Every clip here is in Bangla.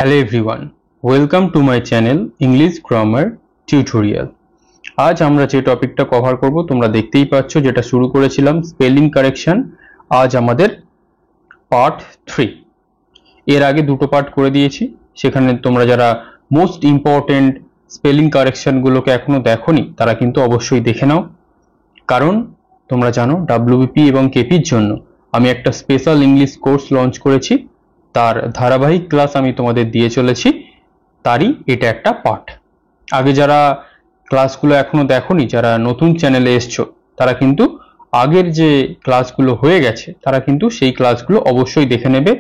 Hello everyone, welcome to my channel English Grammar Tutorial. আজ আমরা যে টপিকটা কভার করব তোমরা দেখতেই পাচ্ছ, যেটা শুরু করেছিলাম স্পেলিং কারেকশন। আজ আমাদের পার্ট 3। এর আগে দুটো পার্ট করে দিয়েছি, সেখানে তোমরা যারা মোস্ট ইম্পর্টেন্ট স্পেলিং কারেকশন গুলোকে এখনো দেখোনি তারা কিন্তু অবশ্যই দেখে নাও, কারণ তোমরা জানো WBP এবং KPর জন্য আমি একটা স্পেশাল ইংলিশ কোর্স লঞ্চ করেছি। তার ধারাবাহিক ক্লাস আমি তোমাদের দিয়ে চলেছি, তারই এটা একটা পার্ট। আগে যারা ক্লাসগুলো এখনো দেখোনি, যারা নতুন চ্যানেলে এসছো, তারা কিন্তু আগের যে ক্লাসগুলো হয়ে গেছে তারা কিন্তু সেই ক্লাসগুলো অবশ্যই দেখে নেবে,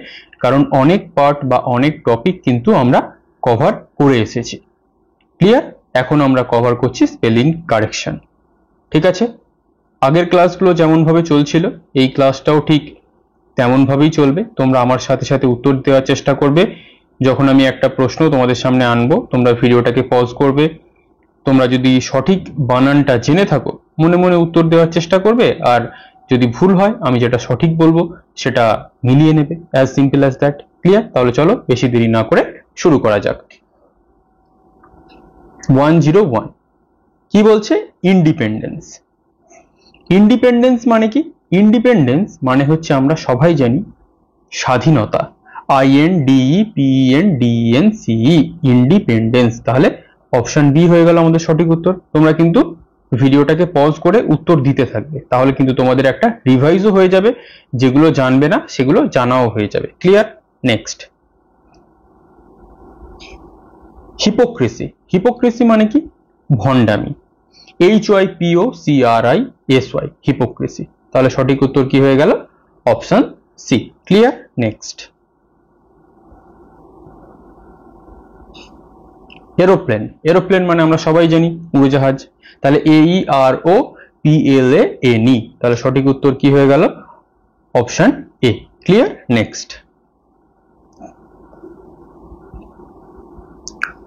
কারণ অনেক পার্ট বা অনেক টপিক কিন্তু আমরা কভার করে এসেছি। ক্লিয়ার? এখন আমরা কভার করছি স্পেলিং কারেকশন। ঠিক আছে, আগের ক্লাসগুলো যেমন ভাবে চলছিল এই ক্লাসটাও ঠিক তেমন ভাবেই চলবে। তোমরা আমার সাথে সাথে উত্তর দেওয়ার চেষ্টা করবে। যখন আমি একটা প্রশ্ন তোমাদের সামনে আনবো, তোমরা ভিডিওটাকে পজ করবে। তোমরা যদি সঠিক বানানটা জেনে থাকো মনে মনে উত্তর দেওয়ার চেষ্টা করবে, আর যদি ভুল হয় আমি যেটা সঠিক বলবো সেটা মিলিয়ে নেবে। As simple as that. Clear? তাহলে চলো বেশি দেরি না করে শুরু করা যাক। 101 কি বলছে? ইন্ডিপেন্ডেন্স। ইন্ডিপেন্ডেন্স মানে কি? ইন্ডিপেন্ডেন্স মানে হচ্ছে আমরা সবাই জানি স্বাধীনতা। INDEPENDENCE, independence. তাহলে অপশন বি হয়ে গেল আমাদের সঠিক উত্তর। তোমরা কিন্তু ভিডিওটাকে পজ করে উত্তর দিতে থাকবে, তাহলে কিন্তু তোমাদের একটা রিভাইজও হয়ে যাবে, যেগুলো জানবে না সেগুলো জানাও হয়ে যাবে। ক্লিয়ার? Next, hypocrisy. হিপোক্রেসি মানে কি? ভণ্ডামি। HYPOCRISY, hypocrisy. তাহলে সঠিক উত্তর কি হয়ে গেল? Option C. Clear? Next, aeroplane. Aeroplane মানে আমরা সবাই জানি উড়োজাহাজ। তাহলে AEROPLANE, তাহলে সঠিক উত্তর কি হয়ে গেল? Option A. Clear? Next,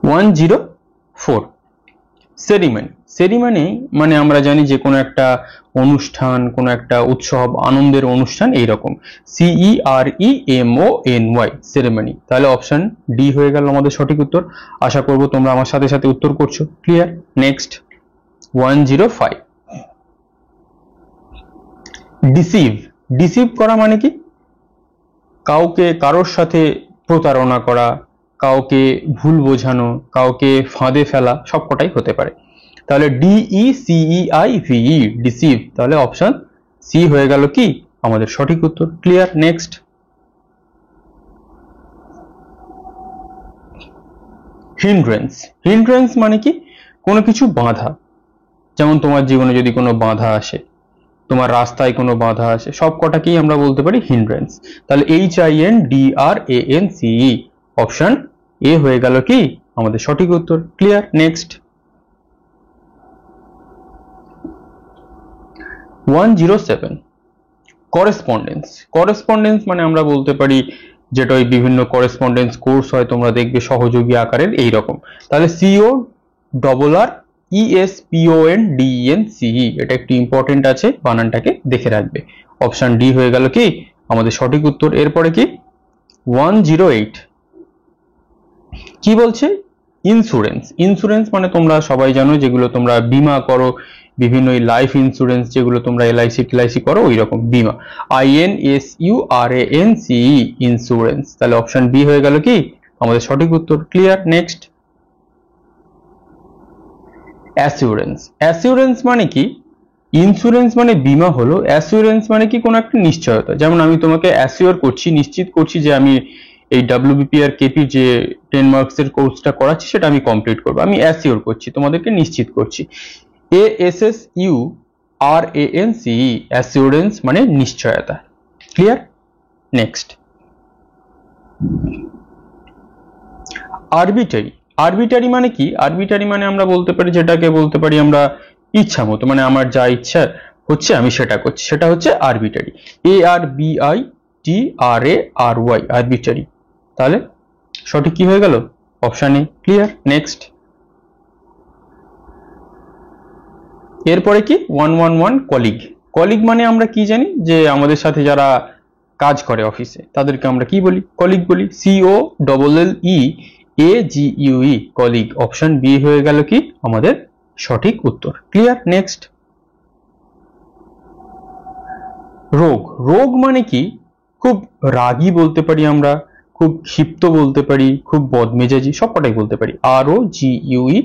104 ceremony. Ceremony মানে আমরা জানি যে কোনো একটা অনুষ্ঠান, কোনো একটা উৎসব, আনন্দের অনুষ্ঠান, এইরকম। CEREMONY, ceremony. তাহলে অপশন ডি হয়ে গেল আমাদের সঠিক উত্তর। আশা করব তোমরা আমার সাথে সাথে উত্তর করছো। ক্লিয়ার? Next, 105 deceive. ডিসিভ করা মানে কি? কাউকে কারোর সাথে প্রতারণা করা, কাউকে ভুল বোঝানো, কাউকে ফাঁদে ফেলা, সবকটাই হতে পারে। তাহলে DECEIVE, ডিসিভ। তাহলে অপশন সি হয়ে গেল কি আমাদের সঠিক উত্তর। ক্লিয়ার? Next, hindrance. হিন্ড্রেন্স মানে কি? কোনো কিছু বাধা। যেমন তোমার জীবনে যদি কোনো বাধা আসে, তোমার রাস্তায় কোনো বাধা আসে, সব কটাকেই আমরা বলতে পারি হিন্ড্রেন্স। তাহলে HINDRANCE, অপশন এ হয়ে গেল কি আমাদের সঠিক উত্তর। ক্লিয়ার? Next, 107 correspondence. করেসপন্ডেন্স মানে আমরা বলতে পারি যেটা ওই বিভিন্ন করেসপন্ডেন্স কোর্স হয়, তোমরা দেখবে সহযোগী আকারের এইরকম। তাহলে COESPONDENCE, এটা একটু ইম্পর্টেন্ট আছে, বানানটাকে দেখে রাখবে। অপশন ডি হয়ে গেল কি আমাদের সঠিক উত্তর। এরপরে কি 108 কি বলছে? ইন্স্যুরেন্স। ইন্স্যুরেন্স মানে তোমরা সবাই জানো যেগুলো তোমরা বীমা করো, বিভিন্ন লাইফ ইন্স্যুরেন্স যেগুলো তোমরা LIC করো, ওই রকম বীমা। INSURANCE, insurance. তাহলে অপশন বি হয়ে গেল কি আমাদের সঠিক উত্তর। ক্লিয়ার? Next, assurance. অ্যাসিউরেন্স মানে কি? ইন্স্যুরেন্স মানে বীমা হলো, অ্যাসিউরেন্স মানে কি কোনো একটা নিশ্চয়তা। যেমন আমি তোমাকে অ্যাসিওর করছি, নিশ্চিত করছি যে আমি এই WBP আর KP যে 10 মার্কসের কোর্সটা করাচ্ছি সেটা আমি কমপ্লিট করবো। আমি অ্যাসিওর করছি, তোমাদেরকে নিশ্চিত করছি। ASSURANCE, অ্যাসিউরেন্স মানে নিশ্চয়তা। ক্লিয়ার? Next, arbitrary. আরবিটারি মানে কি? আরবিটারি মানে আমরা বলতে পারি, যেটাকে বলতে পারি আমরা ইচ্ছা মতো, মানে আমার যা ইচ্ছা হচ্ছে আমি সেটা করছি, সেটা হচ্ছে আরবিটারি। ARBITRARY, arbitrary. তাহলে সঠিক কি হয়ে গেল? Option A. ক্লিয়ার? নেক্সট, এরপরে কি 111 কলিগ। কলিগ মানে আমরা কি জানি যে আমাদের সাথে যারা কাজ করে অফিসে তাদেরকে আমরা কি বলি? কলিগ বলি। COLLEAGUE colleague. অপশন বি হয়ে গেল কি আমাদের সঠিক উত্তর। ক্লিয়ার? নেক্সট, রোগ। রোগ মানে কি? খুব রাগী বলতে পারি আমরা, খুব ক্ষিপ্ত বলতে পারি, খুব বদমেজাজি, সবকটাই বলতে পারি। ROGUE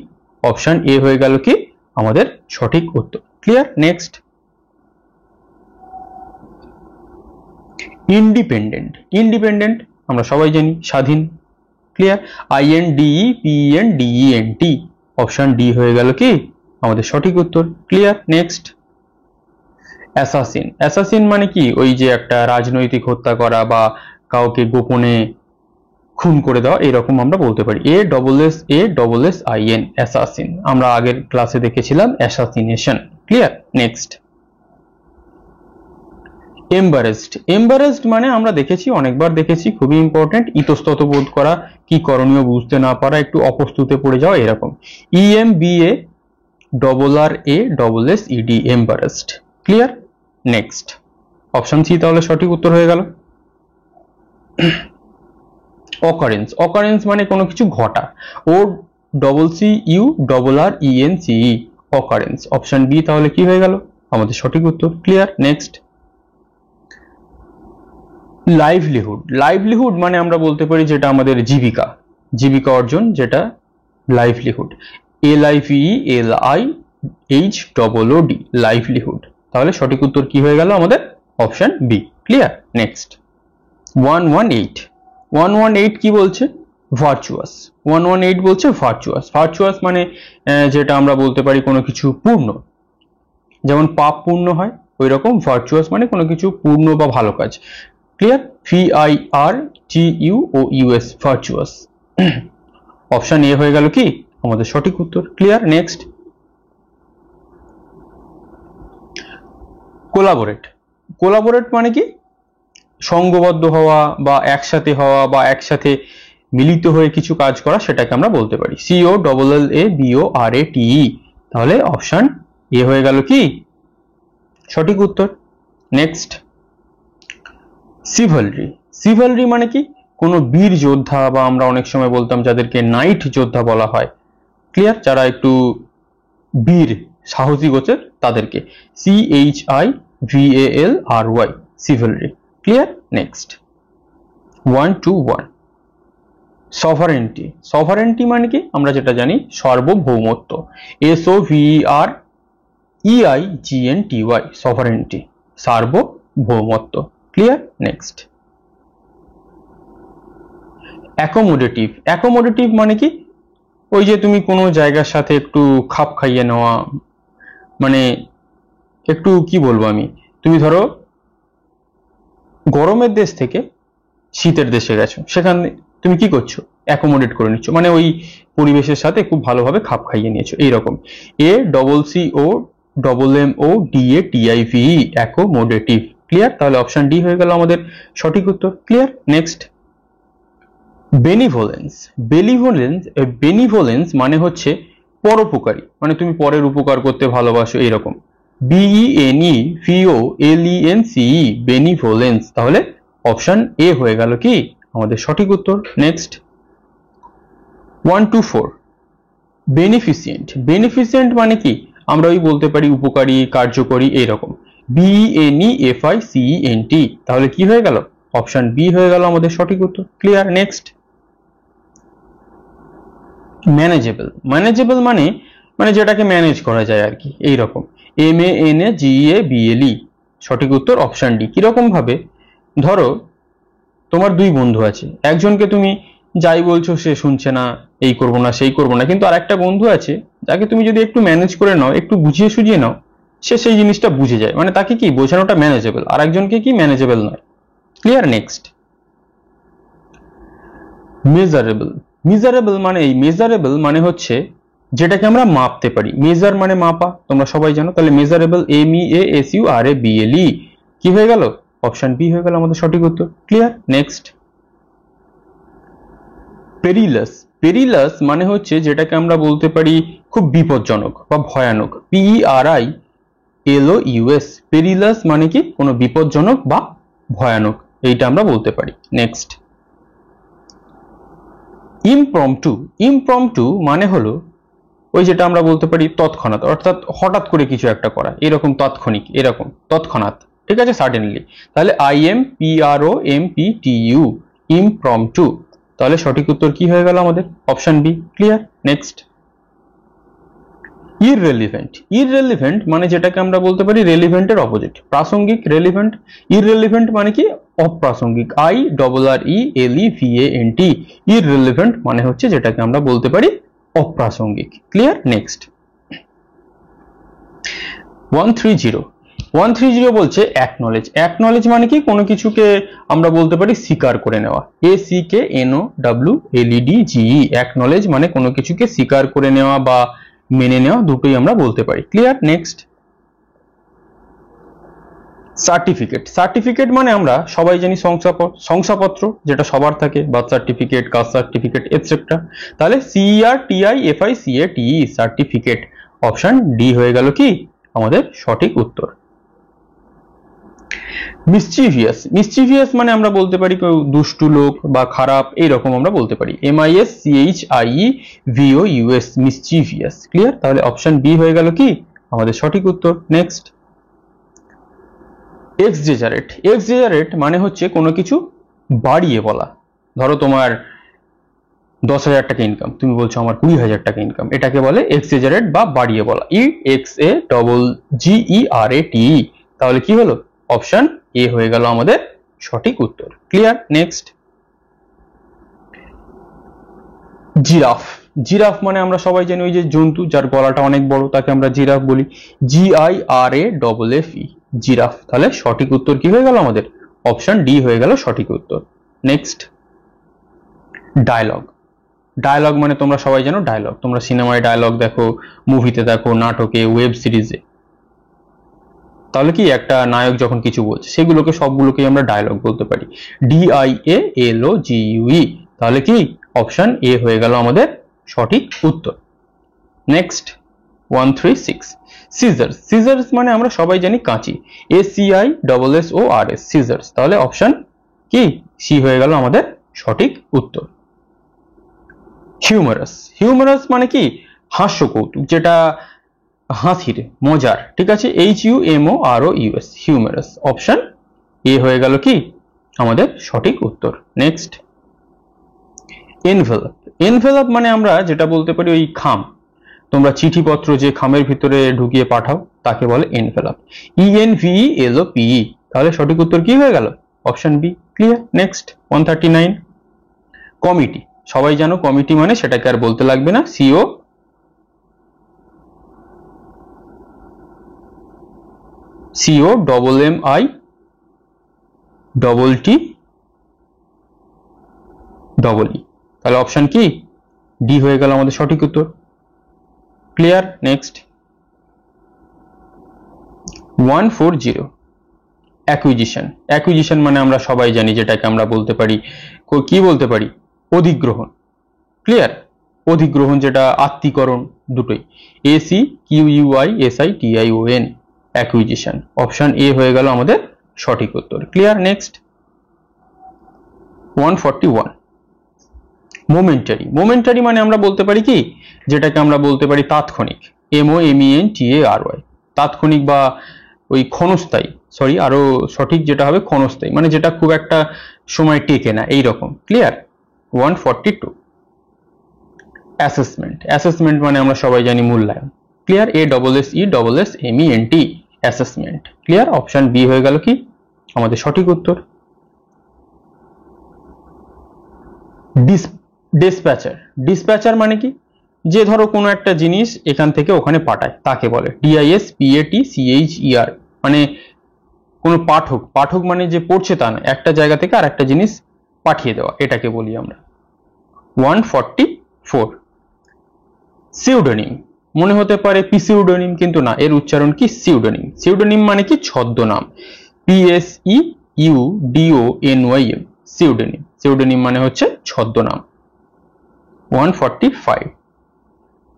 অপশন এ হয়ে গেল কি আমাদের সঠিক উত্তর। ক্লিয়ার? Next, independent. ইন্ডিপেন্ডেন্ট আমরা সবাই জানি স্বাধীন। ক্লিয়ার? INDEPENDENT অপশন ডি হয়ে গেল কি আমাদের সঠিক উত্তর। ক্লিয়ার? Next, assassin. অ্যাসাসিন মানে কি? ওই যে একটা রাজনৈতিক হত্যা করা বা কাউকে গোপনে খুন করে দেওয়া, এরকম আমরা বলতে পারি। ASSASSIN assassin. আমরা আগের ক্লাসে দেখেছিলাম assassination. Clear? Next, embarrassed. Embarrassed মানে আমরা দেখেছি, অনেকবার দেখেছি, খুবই ইম্পর্টেন্ট, ইতস্তত বোধ করা, কি করণীয় বুঝতে না পারা, একটু অপ্রস্তুতে পড়ে যাওয়া, এরকম। EMBARRASSED embarrassed. Clear? Next, option C তাহলে সঠিক উত্তর হয়ে গেল। অকারেন্স। অকারেন্স মানে কোনো কিছু ঘটা। OCCURRENCE occurrence. অপশন বি তাহলে কি হয়ে গেল আমাদের সঠিক উত্তর। ক্লিয়ার? Next, livelihood. লাইভলিহুড মানে আমরা বলতে পারি যেটা আমাদের জীবিকা, জীবিকা অর্জন, যেটা লাইভলিহুড। LIVELIHOOD livelihood. তাহলে সঠিক উত্তর কি হয়ে গেল আমাদের? Option B. ক্লিয়ার? নেক্সট, 118। 118 কি বলছে? ভার্চুয়াস। 118 বলছে ভার্চুয়াস। ভার্চুয়াস মানে যেটা আমরা বলতে পারি কোনো কিছু পূর্ণ, যেমন পাপ পূর্ণ হয়, ওই রকম ভার্চুয়াস মানে কোনো কিছু পূর্ণ বা ভালো কাজ। Clear? VIRTUOUS virtuous. Option A হয়ে গেল কি আমাদের সঠিক উত্তর। ক্লিয়ার? Next, collaborate. কোলাবোরেট মানে কি? সংঘবদ্ধ হওয়া বা একসাথে হওয়া বা একসাথে মিলিত হয়ে কিছু কাজ করা, সেটাকে আমরা বলতে পারি। COLLABORATE। তাহলে অপশন এ হয়ে গেল কি সঠিক উত্তর। নেক্সট, সিভালরি। সিভালরি মানে কি? কোনো বীর যোদ্ধা, বা আমরা অনেক সময় বলতাম যাদেরকে নাইট যোদ্ধা বলা হয়। ক্লিয়ার? যারা একটু বীর, সাহসী গোছের, তাদেরকে CHIVALRY সিভালরি। Clear? Next, 121 sovereignty. Sovereignty মানে কি? আমরা যেটা জানি সার্বভৌমত্ব। SOVEREIGNTY সভারেন্টি, সার্বভৌমত্ব। ক্লিয়ার? Next, accommodative. অ্যাকোমোডেটিভ মানে কি? ওই যে তুমি কোনো জায়গার সাথে একটু খাপ খাইয়ে নেওয়া, মানে একটু কি বলবো আমি, তুমি ধরো গরমের দেশ থেকে শীতের দেশে গেছো, সেখানে তুমি কি করছো? অ্যাকোমোডেট করে নিচ্ছ, মানে ওই পরিবেশের সাথে খুব ভালোভাবে খাপ খাইয়ে নিয়েছো, এইরকম। ACCOMMODATIVE accommodative. ক্লিয়ার? তাহলে অপশন ডি হয়ে গেল আমাদের সঠিক উত্তর। ক্লিয়ার? নেক্সট, বেনিভোলেন্স। বেনিভোলেন্স মানে হচ্ছে পরোপকারী, মানে তুমি পরের উপকার করতে ভালোবাসো, এইরকম। BENEVOLENCE বেনিভোলেন্স। তাহলে অপশন এ হয়ে গেল কি আমাদের সঠিক উত্তর। নেক্সট, 124 বেনিফিসিয়েন্ট। বেনিফিসিয়েন্ট মানে কি? আমরা ওই বলতে পারি উপকারী, কার্যকরী, এইরকম। BENEFICENT। তাহলে কি হয়ে গেল? অপশন বি হয়ে গেল আমাদের সঠিক উত্তর। ক্লিয়ার? Next, manageable. ম্যানেজেবল মানে মানে যেটাকে ম্যানেজ করা যায় আর কি, এইরকম। MANAGEABLE সঠিক উত্তর অপশন ডি। কিরকম ভাবে? ধরো তোমার দুই বন্ধু আছে, একজনকে তুমি যাই বলছো সে শুনছে না, এই করবো না সেই করবো না, কিন্তু আর একটা বন্ধু আছে যাকে তুমি যদি একটু ম্যানেজ করে নাও, একটু বুঝিয়ে সুঝিয়ে নাও, সে সেই জিনিসটা বুঝে যায়, মানে তাকে কি বোঝানোটা ম্যানেজেবল, আর একজনকে কি ম্যানেজেবল নয়। ক্লিয়ার? Next, measurable. মেজারেবল মানে এই মেজারেবল মানে হচ্ছে যেটাকে আমরা মাপতে পারি। মেজার মানে মাপা, তোমরা সবাই জানো। তাহলে মেজারেবল MEASURABLE কি হয়ে গেল? অপশন বি হয়ে গেল আমাদের সঠিক উত্তর। ক্লিয়ার? নেক্সট, পেরিলাস। পেরিলাস মানে হচ্ছে যেটাকে আমরা বলতে পারি খুব বিপজ্জনক বা ভয়ানক। PERILOUS পেরিলাস মানে কি? কোনো বিপজ্জনক বা ভয়ানক। এইটা আমরা বলতে পারি। Next, impromptu. ইমপ্রম্পটু মানে হলো ওই যেটা আমরা বলতে পারি তৎক্ষণাৎ, অর্থাৎ হঠাৎ করে কিছু একটা করা, এরকম তাৎক্ষণিক, এরকম তৎক্ষণাৎ, ঠিক আছে, সাডেনলি। তাহলে IMPROMPTU, ইমপ্রম্পটু। তাহলে সঠিক উত্তর কি হয়ে গেল আমাদের? Option B. Clear? Next, irrelevant. Irrelevant মানে যেটাকে আমরা বলতে পারি রেলিভেন্টের অপোজিট। প্রাসঙ্গিক, রেলিভেন্ট। ইররেলিভেন্ট মানে কি? অপ্রাসঙ্গিক। IRRELEVANT, ইররেলিভেন্ট মানে হচ্ছে যেটাকে আমরা বলতে পারি অপ্রাসঙ্গিক। ক্লিয়ার? নেক্সট, 130। 130 বলছে অ্যাকনলেজ। অ্যাকনলেজ মানে কি? কোনো কিছুকে আমরা বলতে পারি স্বীকার করে নেওয়া। ACKNOWLEDGE, অ্যাকনলেজ মানে কোনো কিছুকে স্বীকার করে নেওয়া বা মেনে নেওয়া, দুটোই আমরা বলতে পারি। ক্লিয়ার? Next, certificate. সার্টিফিকেট মানে আমরা সবাই জানি শংসাপত্র, যেটা সবার থাকে, birth certificate, caste certificate, etcetera. তাহলে CERTIFICATE, সার্টিফিকেট। অপশন ডি হয়ে গেল কি আমাদের সঠিক উত্তর। মিসচিভিয়াস। মিসচিভিয়াস মানে আমরা বলতে পারি কেউ দুষ্টু লোক বা খারাপ, এইরকম আমরা বলতে পারি। MISCHIEVOUS, mischievous. ক্লিয়ার? তাহলে অপশন বি হয়ে গেল কি আমাদের সঠিক উত্তর। নেক্সট, এক্সজেজারেট। এক্সজেজারেট মানে হচ্ছে কোনো কিছু বাড়িয়ে বলা। ধরো তোমার 10,000 টাকা ইনকাম, তুমি বলছো আমার 20,000 টাকা ইনকাম, এটাকে বলে এক্সজেজারেট বা বাড়িয়ে বলা। EXAGGERATE। তাহলে কি হলো? অপশন এ হয়ে গেল আমাদের সঠিক উত্তর। ক্লিয়ার? Next, giraffe. জিরাফ মানে আমরা সবাই জানি ওই যে জন্তু যার গলাটা অনেক বড়, তাকে আমরা জিরাফ বলি। GIRAFFE, giraffe. তাহলে সঠিক উত্তর কি হয়ে গেল আমাদের? অপশন ডি হয়ে গেল সঠিক উত্তর। Next, dialogue. ডায়লগ মানে তোমরা সবাই জানো ডায়লগ, তোমরা সিনেমায় ডায়লগ দেখো, মুভিতে দেখো, নাটকে, ওয়েব সিরিজে। তাহলে কি একটা নায়ক যখন কিছু বলছে সেগুলোকে সবগুলোকেই আমরা ডায়লগ বলতে পারি। DIALOGUE। তাহলে কি অপশন এ হয়ে গেল আমাদের সঠিক উত্তর। Next, 136, scissors. সিজার্স মানে আমরা সবাই জানি কাঁচি। ACISSORS, scissors. তাহলে অপশন কি সি হয়ে গেল আমাদের সঠিক উত্তর। হিউমারাস। হিউমারাস মানে কি? হাস্য কৌতুক, যেটা হাসির, মজার, ঠিক আছে। HUMOROUS, humorous. অপশন এ হয়ে গেল কি আমাদের সঠিক উত্তর। Next, envelope. এনভেলপ মানে আমরা যেটা বলতে পারি ওই খাম, তোমরা চিঠিপত্র যে খামের ভিতরে ঢুকিয়ে পাঠাও তাকে বলে এনভেলপ। ENVELOPE। তাহলে সঠিক উত্তর কি হয়ে গেল? Option B. Clear? Next, 139, committee. সবাই জানো কমিটি মানে, সেটাকে আর বলতে লাগবে না, COMMITTE। তাহলে অপশন কি ডি হয়ে গেল আমাদের সঠিক উত্তর। ক্লিয়ার? Next, 140, acquisition. অ্যাকুইজিশন মানে আমরা সবাই জানি যেটাকে আমরা বলতে পারি, কি বলতে পারি? অধিগ্রহণ। ক্লিয়ার? অধিগ্রহণ, যেটা আত্মীকরণ, দুটোই। ACQUISITION, acquisition. অপশন এ হয়ে গেল আমাদের সঠিক উত্তর। ক্লিয়ার? Next, 141, momentary. মোমেন্টারি মানে আমরা বলতে পারি কি, যেটাকে আমরা বলতে পারি তাৎক্ষণিক। MOMENTARY, তাৎক্ষণিক বা ওই ক্ষণস্থায়ী, সরি আরো সঠিক যেটা হবে ক্ষণস্থায়ী, মানে যেটা খুব একটা সময় টেকে না, এইরকম। ক্লিয়ার? 142, অ্যাসেসমেন্ট। অ্যাসেসমেন্ট মানে আমরা সবাই জানি মূল্যায়ন। Clear? ASSESSMENT, assessment. Clear? Option B হয়ে গেল কি আমাদের সঠিক উত্তর। ডিসপ্যাচার। ডিসপ্যাচার মানে কি? যে ধরো কোনো একটা জিনিস এখান থেকে ওখানে পাঠায় তাকে বলে DISPATCHER, মানে কোনো পাঠক। পাঠক মানে যে পড়ছে তা না, একটা জায়গা থেকে আর একটা জিনিস পাঠিয়ে দেওয়া, এটাকে বলি আমরা। 144, সিউডোনিম। মনে হতে পারে পিসিউডোনিম, কিন্তু না, এর উচ্চারণ কি সিউডোনিম। সিউডোনিম মানে কি? ছদ্মনাম। PSEUDONYM, pseudonym. সিউডোনিম মানে হচ্ছে ছদ্মনাম। 145,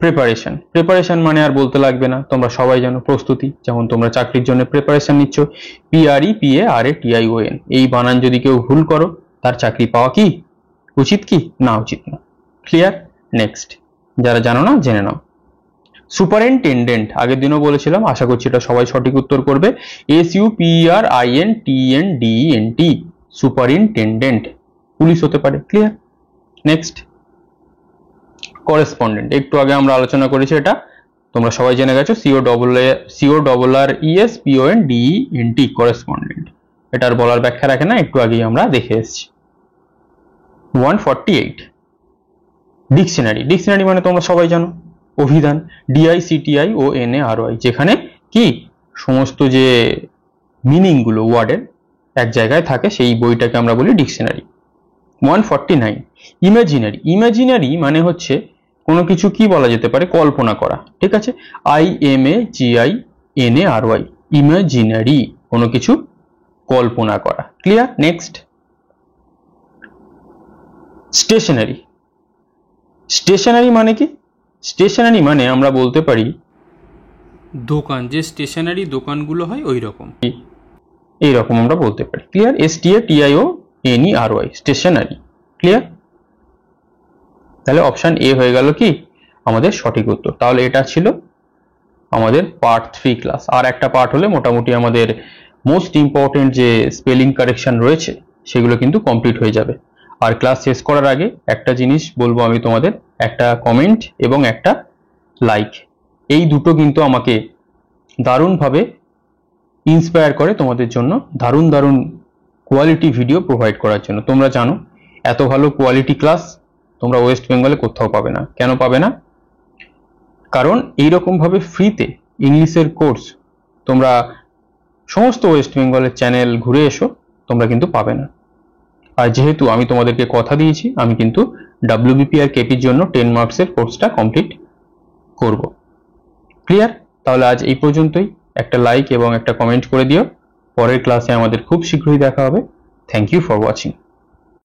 প্রিপারেশন মানে আর বলতে লাগবে না, তোমরা সবাই জানো প্রস্তুতি। যেমন তোমরা চাকরির জন্য প্রিপারেশন নিচ্ছ, PREPARATION, এই বানান যদি কেউ ভুল করো তার চাকরি পাওয়া কি উচিত কি না উচিত না? ক্লিয়ার? নেক্সট, যারা জানো না জেনে নাও। সুপারিনটেন্ডেন্ট, আগের দিনও বলেছিলাম, আশা করছি এটা সবাই সঠিক উত্তর করবে। SUPERINTENDENT, সুপারিনটেন্ডেন্ট, পুলিশ হতে পারে। ক্লিয়ার? নেক্সট, করেসপন্ডেন্ট, একটু আগে আমরা আলোচনা করেছি, এটা তোমরা সবাই জেনে গেছো, CORRESPONDENT, করেসপন্ডেন্ট। এটার বলার ব্যাখ্যা রাখে না, একটু আগেই আমরা দেখে এসেছি। 148, ডিকশনারি মানে তোমরা সবাই জানো, অভিধান, DICTIONARY, যেখানে কি সমস্ত যে মিনিং গুলো ওয়ার্ডের এক জায়গায় থাকে, সেই বইটাকে আমরা বলি ডিকশনারি। 149, ইমাজিনারি মানে হচ্ছে কোনো কিছু কি বলা যেতে পারে, কল্পনা করা। ঠিক আছে, IMAGINARY, ইমাজিনারি, কোনো কিছু কল্পনা করা। ক্লিয়ার? নেক্সট, স্টেশনারি মানে কি? স্টেশনারি মানে আমরা বলতে পারি দোকান, যে স্টেশনারি দোকানগুলো হয় ওই রকম, এইরকম আমরা বলতে পারি। ক্লিয়ার? STATIONERY, stationery. ক্লিয়ার? তাহলে অপশন এ হয়ে গেল কি আমাদের সঠিক উত্তর। তাহলে এটা ছিল আমাদের পার্ট 3 ক্লাস। আর একটা পার্ট হলে মোটামুটি আমাদের মোস্ট ইম্পর্টেন্ট যে স্পেলিং কারেকশন রয়েছে সেগুলো কিন্তু কমপ্লিট হয়ে যাবে। আর ক্লাস শেষ করার আগে একটা জিনিস বলবো আমি তোমাদের, একটা কমেন্ট এবং একটা লাইক, এই দুটো কিন্তু আমাকে দারুণভাবে ইন্সপায়ার করে তোমাদের জন্য দারুণ দারুণ কোয়ালিটি ভিডিও প্রোভাইড করার জন্য। তোমরা জানো এত ভালো কোয়ালিটি ক্লাস তোমরা ওয়েস্ট বেঙ্গলে কোথাও পাবে না। কেন পাবে না? কারণ এইরকম ভাবে ফ্রিতে ইংলিশের কোর্স তোমরা সমস্ত ওয়েস্ট বেঙ্গলের চ্যানেল ঘুরে এসো, তোমরা কিন্তু পাবে না। আর যেহেতু আমি তোমাদেরকে কথা দিয়েছি, আমি কিন্তু WBP আর KP জন্য 10 মার্কসের কোর্সটা কমপ্লিট করব। ক্লিয়ার? তাহলে আজ এই পর্যন্তই। একটা লাইক এবং একটা কমেন্ট করে দিও। পরের ক্লাসে আমাদের খুব শীঘ্রই দেখা হবে। Thank you for watching.